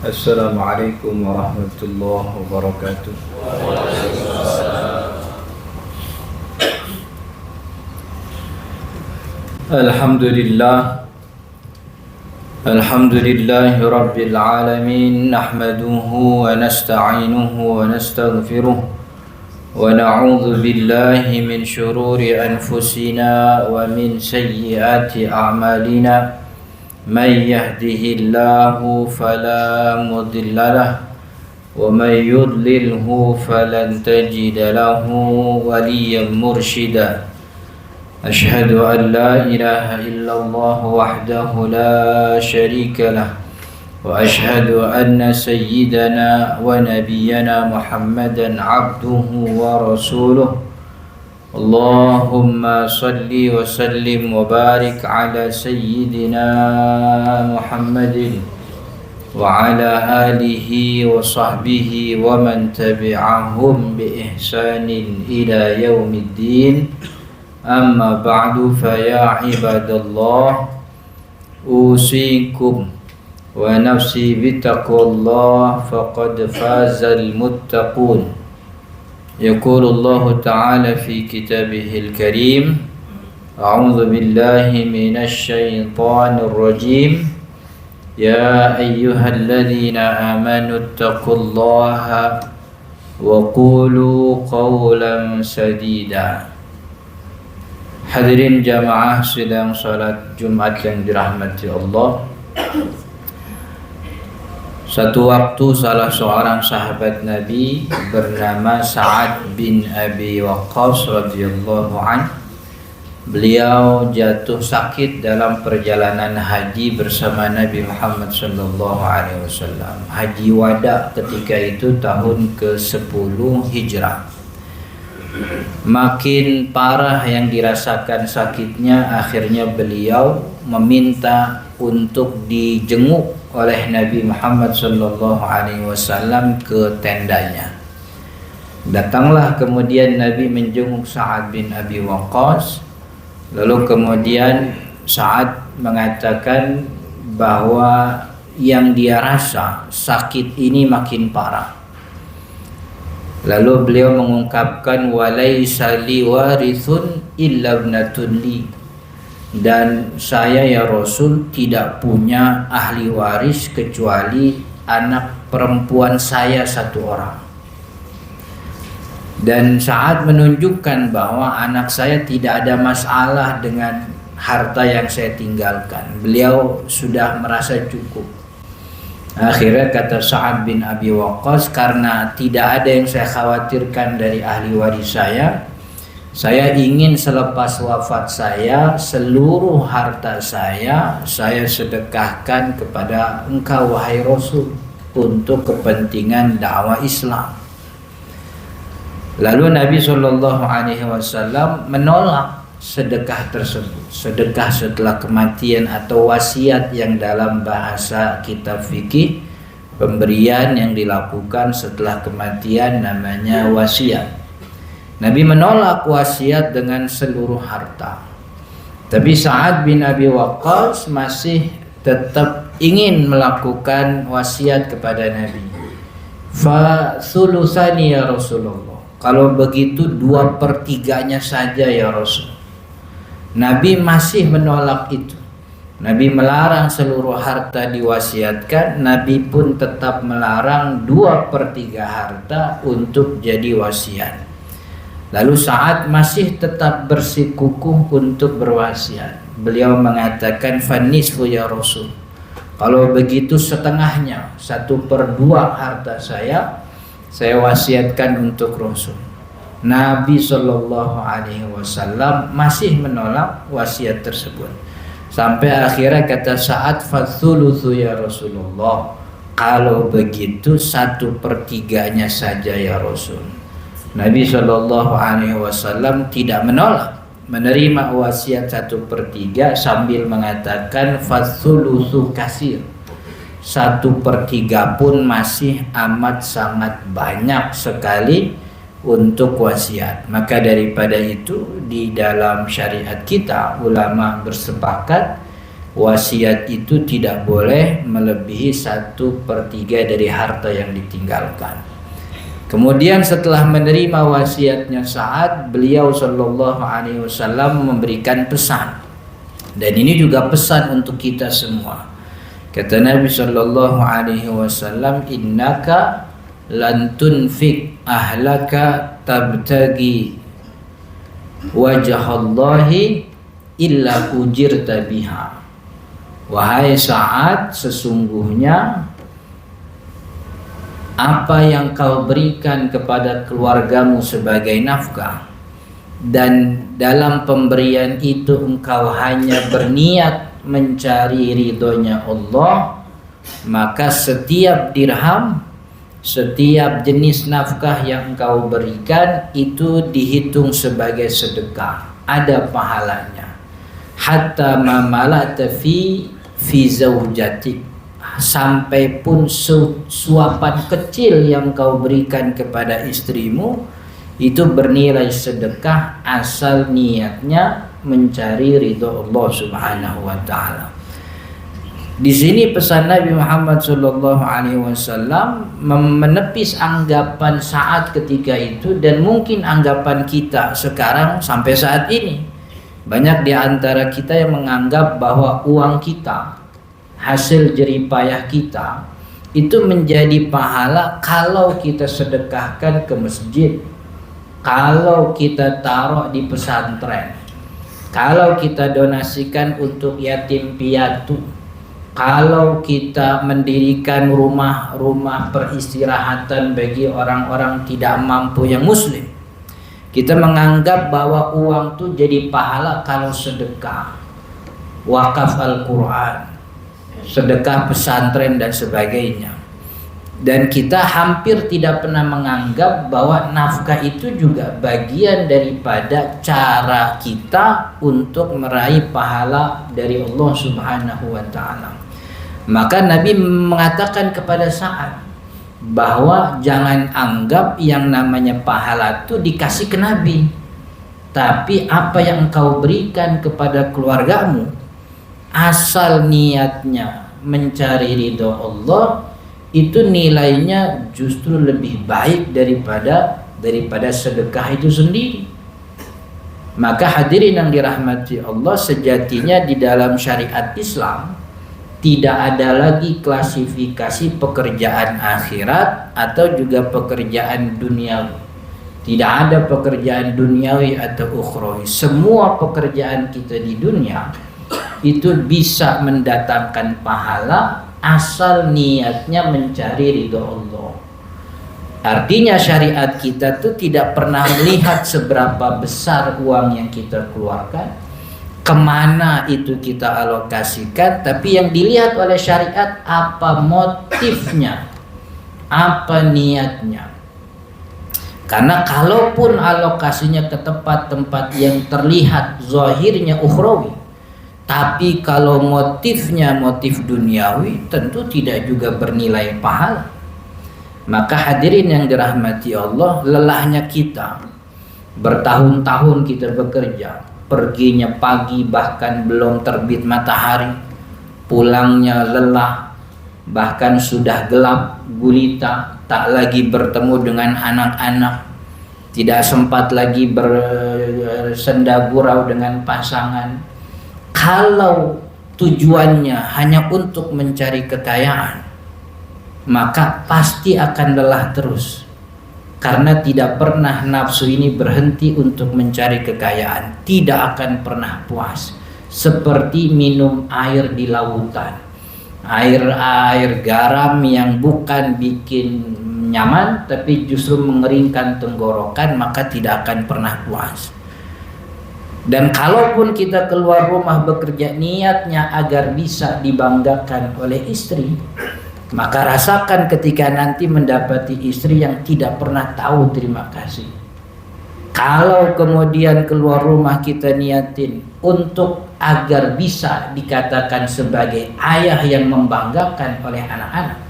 Assalamualaikum warahmatullahi wabarakatuh. Alhamdulillah, alhamdulillahi rabbil alamin. Nahmaduhu wa nasta'inuhu wa nastaghfiruh wa na'udzu billahi min shururi anfusina wa min sayyiati a'malina. Man yahdihillahu fala mudilla lahu wa man yudlilhu falan tajida lahu waliyyan mursyida. Ashhadu an la ilaha illallah wahdahu la syarika lah wa ashhadu anna sayyidana wa nabiyyana Muhammadan abduhu wa rasuluh. Allahumma salli wa sallim wa barik ala sayyidina Muhammadin wa ala alihi wa sahbihi wa man tabi'ahum bi ihsanin ila yaumiddin. Amma ba'du, fa ya ibadallah, usikum wa nafsi bitaqwallah faqad fazal muttaqun. Yaqulullahu ta'ala fi kitabihil karim, a'udzu billahi minasy syaithanir rajim. Ya ayyuhalladzina amanu taqullaha wa qulu qawlan sadida. Hadirin jamaah sidang salat Jumat yang dirahmati Allah. Satu waktu salah seorang sahabat Nabi bernama Sa'ad bin Abi Waqqas radhiyallahu anhu, beliau jatuh sakit dalam perjalanan haji bersama Nabi Muhammad sallallahu alaihi wasallam. Haji wada ketika itu tahun ke-10 Hijrah. Makin parah yang dirasakan sakitnya, akhirnya beliau meminta untuk dijenguk oleh Nabi Muhammad sallallahu alaihi wasallam ke tendanya. Datanglah kemudian Nabi menjenguk Sa'ad bin Abi Waqqas. Lalu kemudian Sa'ad mengatakan bahwa yang dia rasa sakit ini makin parah. Lalu beliau mengungkapkan, walaisa li warithun illa ibnatun li, dan saya ya Rasul tidak punya ahli waris kecuali anak perempuan saya satu orang. Dan saat menunjukkan bahwa anak saya tidak ada masalah dengan harta yang saya tinggalkan, beliau sudah merasa cukup. Akhirnya kata Sa'ad bin Abi Waqqas, karena tidak ada yang saya khawatirkan dari ahli waris saya ingin selepas wafat saya seluruh harta saya sedekahkan kepada engkau wahai Rasul untuk kepentingan dakwah Islam. Lalu Nabi SAW menolak sedekah tersebut. Sedekah setelah kematian atau wasiat yang dalam bahasa kitab fikih, pemberian yang dilakukan setelah kematian namanya wasiat. Nabi menolak wasiat dengan seluruh harta. Tapi Sa'ad bin Abi Waqqas masih tetap ingin melakukan wasiat kepada Nabi. Fa thulutsani ya Rasulullah, kalau begitu 2/3 saja ya Rasul. Nabi masih menolak itu. Nabi melarang seluruh harta diwasiatkan. Nabi pun tetap melarang 2/3 harta untuk jadi wasiat. Lalu Sa'ad masih tetap bersikukuh untuk berwasiat. Beliau mengatakan, fanisfu ya Rasul, kalau begitu setengahnya, 1/2 harta saya wasiatkan untuk Rasul. Nabi Shallallahu Alaihi Wasallam masih menolak wasiat tersebut. Sampai akhirnya kata Sa'ad, fathuluthu ya Rasulullah, kalau begitu 1/3 saja ya Rasul. Nabi Shallallahu Alaihi Wasallam tidak menolak, menerima wasiat 1/3 sambil mengatakan fathuluthu kasir, 1/3 pun masih amat sangat banyak sekali untuk wasiat. Maka daripada itu, di dalam syariat kita ulama bersepakat wasiat itu tidak boleh melebihi 1/3 dari harta yang ditinggalkan. Kemudian setelah menerima wasiatnya Sa'ad, beliau sallallahu alaihi wasallam memberikan pesan. Dan ini juga pesan untuk kita semua. Kata Nabi sallallahu alaihi wasallam, "Innaka lan tunfik ahlaka tabtagi wajhallahi illa ujirta biha." Wahai Sa'ad, sesungguhnya apa yang kau berikan kepada keluargamu sebagai nafkah, dan dalam pemberian itu engkau hanya berniat mencari ridhonya Allah, maka setiap dirham, setiap jenis nafkah yang engkau berikan itu dihitung sebagai sedekah, ada pahalanya. Hatta ma malata fi zaujatik, sampai pun suapan kecil yang kau berikan kepada istrimu itu bernilai sedekah, asal niatnya mencari ridho Allah Subhanahu wa taala. Di sini pesan Nabi Muhammad sallallahu alaihi wasallam menepis anggapan saat ketika itu dan mungkin anggapan kita sekarang sampai saat ini. Banyak di antara kita yang menganggap bahwa uang kita, hasil jeripayah kita itu menjadi pahala kalau kita sedekahkan ke masjid, kalau kita taruh di pesantren, kalau kita donasikan untuk yatim piatu, kalau kita mendirikan rumah-rumah peristirahatan bagi orang-orang tidak mampu yang muslim. Kita menganggap bahwa uang itu jadi pahala kalau sedekah, wakaf Al-Quran, sedekah pesantren dan sebagainya. Dan kita hampir tidak pernah menganggap bahwa nafkah itu juga bagian daripada cara kita untuk meraih pahala dari Allah Subhanahu wa taala. Maka Nabi mengatakan kepada Sa'ad bahwa jangan anggap yang namanya pahala itu dikasih ke Nabi, tapi apa yang engkau berikan kepada keluargamu, asal niatnya mencari ridho Allah, itu nilainya justru lebih baik daripada sedekah itu sendiri. Maka hadirin yang dirahmati Allah, sejatinya di dalam syariat Islam tidak ada lagi klasifikasi pekerjaan akhirat atau juga pekerjaan duniawi. Tidak ada pekerjaan duniawi atau ukhrawi. Semua pekerjaan kita di dunia itu bisa mendatangkan pahala asal niatnya mencari ridho Allah. Artinya syariat kita tuh tidak pernah melihat seberapa besar uang yang kita keluarkan, kemana itu kita alokasikan, tapi yang dilihat oleh syariat apa motifnya, apa niatnya. Karena kalaupun alokasinya ke tempat-tempat yang terlihat zahirnya ukhrawi, tapi kalau motifnya motif duniawi, tentu tidak juga bernilai pahala. Maka hadirin yang dirahmati Allah, lelahnya kita, bertahun-tahun kita bekerja, perginya pagi bahkan belum terbit matahari, pulangnya lelah, bahkan sudah gelap gulita, tak lagi bertemu dengan anak-anak, tidak sempat lagi bersenda gurau dengan pasangan. Kalau tujuannya hanya untuk mencari kekayaan, maka pasti akan lelah terus. Karena tidak pernah nafsu ini berhenti untuk mencari kekayaan, tidak akan pernah puas. Seperti minum air di lautan, air garam yang bukan bikin nyaman tapi justru mengeringkan tenggorokan, maka tidak akan pernah puas. Dan kalaupun kita keluar rumah bekerja niatnya agar bisa dibanggakan oleh istri, maka rasakan ketika nanti mendapati istri yang tidak pernah tahu terima kasih. Kalau kemudian keluar rumah kita niatin untuk agar bisa dikatakan sebagai ayah yang membanggakan oleh anak-anak,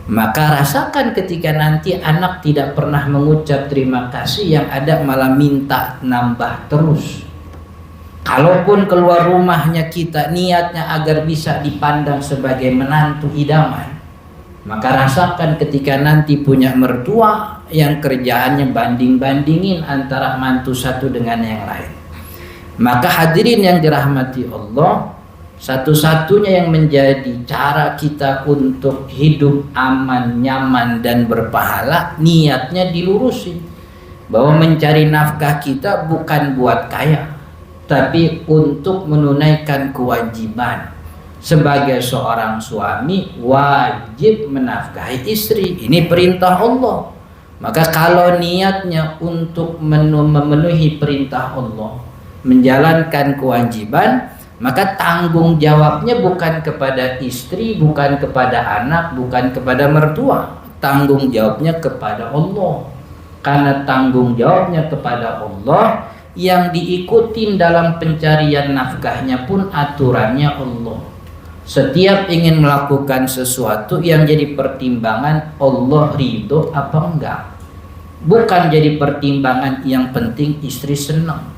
maka rasakan ketika nanti anak tidak pernah mengucap terima kasih, yang ada malah minta nambah terus. Kalaupun keluar rumahnya kita niatnya agar bisa dipandang sebagai menantu idaman, maka rasakan ketika nanti punya mertua yang kerjaannya banding-bandingin antara mantu satu dengan yang lain. Maka hadirin yang dirahmati Allah, satu-satunya yang menjadi cara kita untuk hidup aman, nyaman, dan berpahala, niatnya dilurusin. Bahwa mencari nafkah kita bukan buat kaya, tapi untuk menunaikan kewajiban. Sebagai seorang suami wajib menafkahi istri. Ini perintah Allah. Maka kalau niatnya untuk memenuhi perintah Allah, menjalankan kewajiban, maka tanggung jawabnya bukan kepada istri, bukan kepada anak, bukan kepada mertua. Tanggung jawabnya kepada Allah. Karena tanggung jawabnya kepada Allah, yang diikutin dalam pencarian nafkahnya pun aturannya Allah. Setiap ingin melakukan sesuatu yang jadi pertimbangan Allah ridho apa enggak. Bukan jadi pertimbangan yang penting istri senang,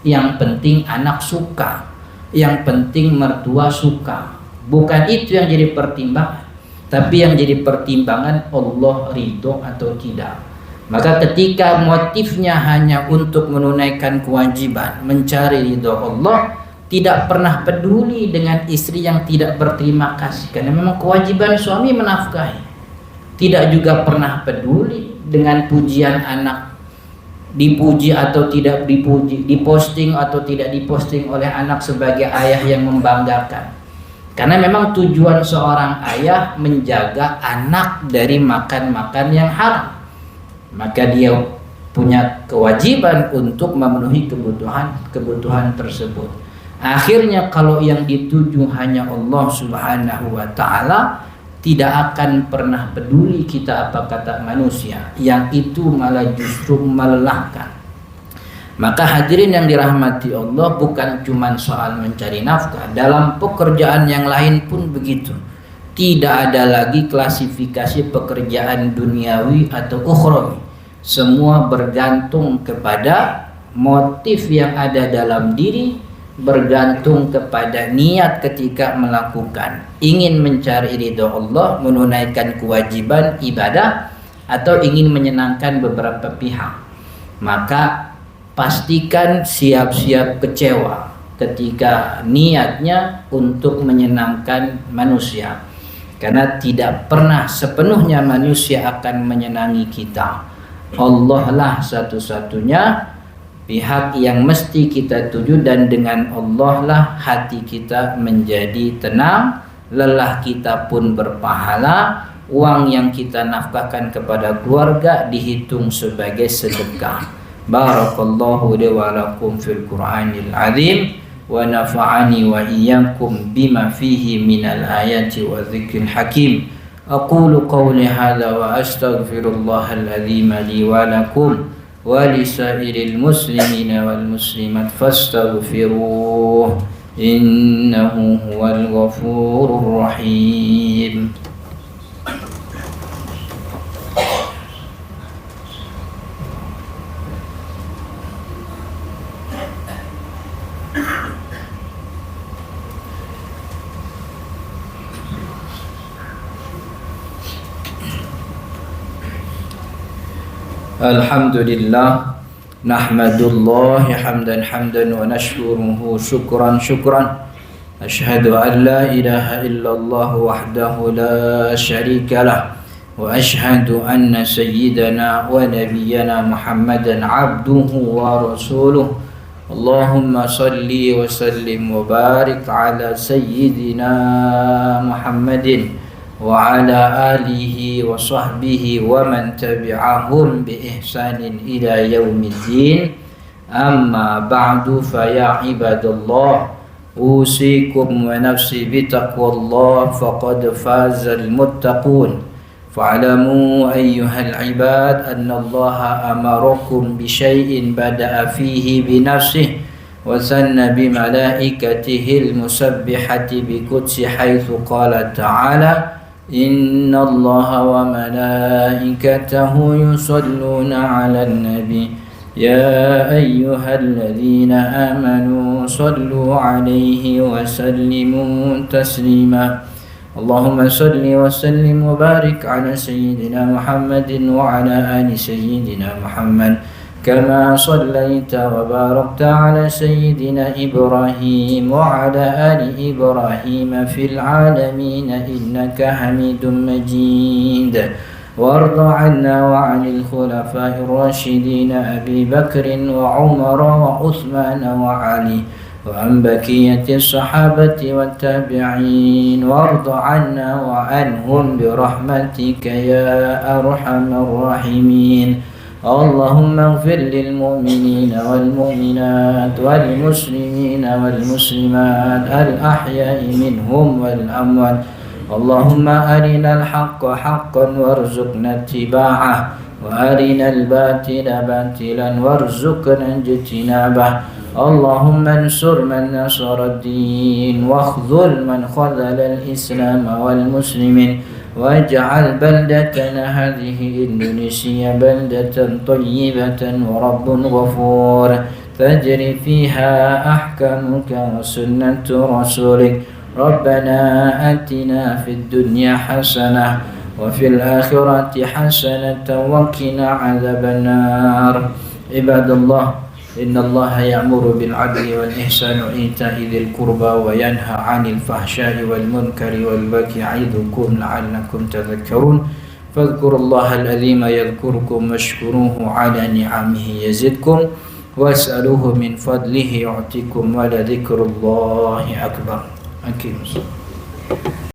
yang penting anak suka, yang penting mertua suka. Bukan itu yang jadi pertimbangan, tapi yang jadi pertimbangan Allah ridho atau tidak. Maka ketika motifnya hanya untuk menunaikan kewajiban, mencari ridho Allah, tidak pernah peduli dengan istri yang tidak berterima kasih, karena memang kewajiban suami menafkahi. Tidak juga pernah peduli dengan pujian anak, dipuji atau tidak dipuji, diposting atau tidak diposting oleh anak sebagai ayah yang membanggakan. Karena memang tujuan seorang ayah menjaga anak dari makan-makan yang haram. Maka dia punya kewajiban untuk memenuhi kebutuhan tersebut. Akhirnya kalau yang dituju hanya Allah Subhanahu wa ta'ala, tidak akan pernah peduli kita apa kata manusia, yang itu malah justru melelahkan. Maka hadirin yang dirahmati Allah, bukan cuma soal mencari nafkah, dalam pekerjaan yang lain pun begitu. Tidak ada lagi klasifikasi pekerjaan duniawi atau ukhrawi. Semua bergantung kepada motif yang ada dalam diri, bergantung kepada niat ketika melakukan. Ingin mencari ridho Allah, menunaikan kewajiban ibadah, atau ingin menyenangkan beberapa pihak. Maka pastikan siap-siap kecewa ketika niatnya untuk menyenangkan manusia. Karena tidak pernah sepenuhnya manusia akan menyenangi kita. Allah lah satu-satunya pihak yang mesti kita tuju, dan dengan Allah lah hati kita menjadi tenang, lelah kita pun berpahala, uang yang kita nafkahkan kepada keluarga dihitung sebagai sedekah. Barakallahu li wa lakum fil Qur'anil azim, wa nafa'ani wa iyyakum bima fihi minal ayati wa dzikril hakim. Aqulu qawli hadza wa astaghfirullahal azim li wa lakum ولسائر المسلمين والمسلمات فاستغفروه إنه هو الغفور الرحيم. Alhamdulillah, nahmadullah hamdan wa nashkuruhu syukran. Ashhadu an la ilaha illallah wahdahu la syarika lah, wa ashhadu anna sayyidana wa nabiyyana Muhammadan abduhu wa rasuluh. Allahumma salli wa sallim wa barik ala sayyidina Muhammadin wa ala alihi wa sahbihi wa man tabi'ahum bi ihsanin ila yaumiddin. Amma ba'du, fa ya ibadallah, usikum wa nafsi bi taqwallah, faqad fazal muttaqun. Fa'lamu ayyuhal ibad anna Allah amarakum bi syai'in bada'a fihi bi nafsihi wa sanna bi malaikatihi al-musabbihati bi qudsi haitsu qala ta'ala Inna Allah wa malaikatahu yusalluna ala nabi يا أيها الذين آمنوا صلوا عليه وسلموا تسليما اللهم صل وسلم وبارك على سيدنا محمد وعلى آل سيدنا محمد كما صليت وباركت على سيدنا إبراهيم وعلى آل إبراهيم في العالمين إنك حميد مجيد وارض عنا وعن الخلفاء الراشدين أبي بكر وعمر وعثمان وعلي وعن بقية الصحابة والتابعين وارض عنا وعنهم برحمتك يا أرحم الراحمين اللهم اغفر للمؤمنين والمؤمنات والمسلمين والمسلمات الأحياء منهم والأموات اللهم أرنا الحق حقا وارزقنا اتباعه وأرنا الباطل باطلا وارزقنا اجتنابه اللهم انصر من نصر الدين واخذل من خذل الإسلام والمسلمين واجعل بلدتنا هذه إندونيسيا بلدة طيبة ورب غفور تجري فيها أحكامك وسنة رسولك ربنا آتنا في الدنيا حسنة وفي الآخرة حسنة وقنا عذاب النار عباد الله إن الله يأمر بالعدل والإحسان وإيتاء ذي القربى وينهى عن الفحشاء والمنكر والبغي يعظكم لعلكم تذكرون فاذكروا الله العظيم يذكركم واشكروه على نعمه يزدكم واسألوه من فضله يعطيكم ولذكر الله أكبر.